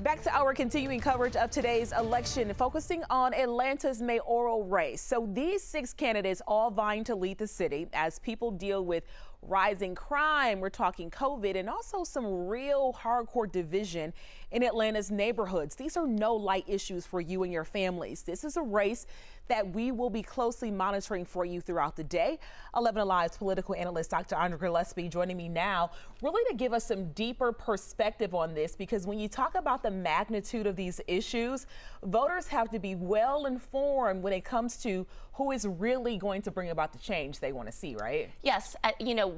Back to our continuing coverage of today's election, focusing on Atlanta's mayoral race. So these 6 candidates all vying to lead the city as people deal with rising crime. We're talking COVID and also some real hardcore division in Atlanta's neighborhoods. These are no light issues for you and your families. This is a race that we will be closely monitoring for you throughout the day. 11 Alive's political analyst Dr. Gillespie joining me now, really to give us some deeper perspective on this, because when you talk about the magnitude of these issues, voters have to be well informed when it comes to who is really going to bring about the change they want to see, right? Yes,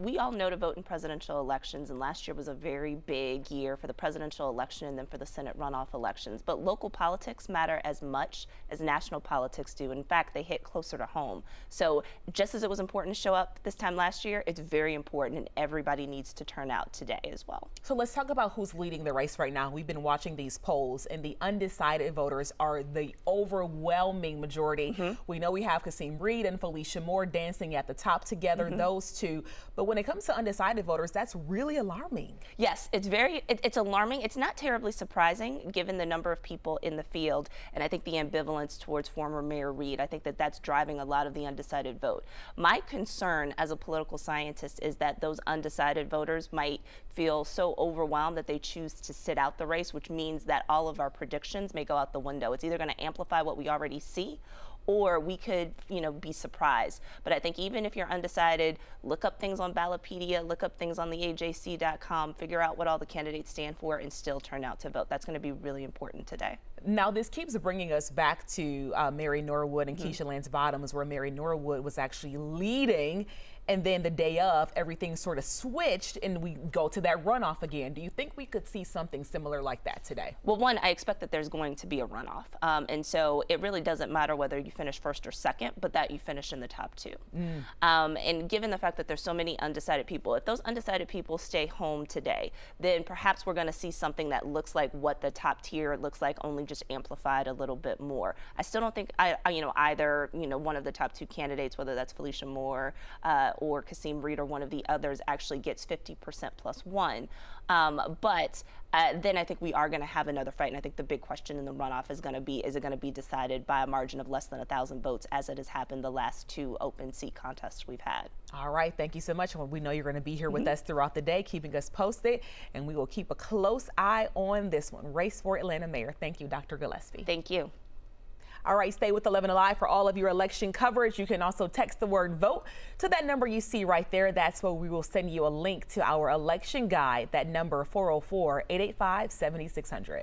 we all know to vote in presidential elections, and last year was a very big year for the presidential election and then for the Senate runoff elections. But local politics matter as much as national politics do. In fact, they hit closer to home. So just as it was important to show up this time last year, it's very important, and everybody needs to turn out today as well. So let's talk about who's leading the race right now. We've been watching these polls, and the undecided voters are the overwhelming majority. We know we have Kasim Reed and Felicia Moore dancing at the top together, those two. But when it comes to undecided voters, that's really alarming. Yes, it's alarming. It's not terribly surprising given the number of people in the field, and I think the ambivalence towards former Mayor Reed. I think that that's driving a lot of the undecided vote. My concern as a political scientist is that those undecided voters might feel so overwhelmed that they choose to sit out the race, which means that all of our predictions may go out the window. It's either going to amplify what we already see, or we could, be surprised. But I think even if you're undecided, look up things on Ballotpedia, look up things on the AJC.com, figure out what all the candidates stand for, and still turn out to vote. That's going to be really important today. Now, this keeps bringing us back to Mary Norwood and Keisha Lance Bottoms, where Mary Norwood was actually leading, and then the day of, everything sort of switched, and we go to that runoff again. Do you think we could see something similar like that today? Well, one, I expect that there's going to be a runoff, and so it really doesn't matter whether you finish first or second, but that you finish in the top 2. And given the fact that there's so many undecided people, if those undecided people stay home today, then perhaps we're going to see something that looks like what the top tier looks like, only just amplified a little bit more. I still don't think either one of the top 2 candidates, whether that's Felicia Moore or Kasim Reed or one of the others, actually gets 50% plus 1. But then I think we are going to have another fight, and I think the big question in the runoff is going to be, is it going to be decided by a margin of less than 1,000 votes, as it has happened the last 2 open seat contests we've had. All right, thank you so much. Well, we know you're going to be here with us throughout the day, keeping us posted, and we will keep a close eye on this one. Race for Atlanta Mayor. Thank you, Dr. Gillespie. Thank you. All right, stay with 11 Alive for all of your election coverage. You can also text the word VOTE to that number you see right there. That's where we will send you a link to our election guide. That number, 404-885-7600.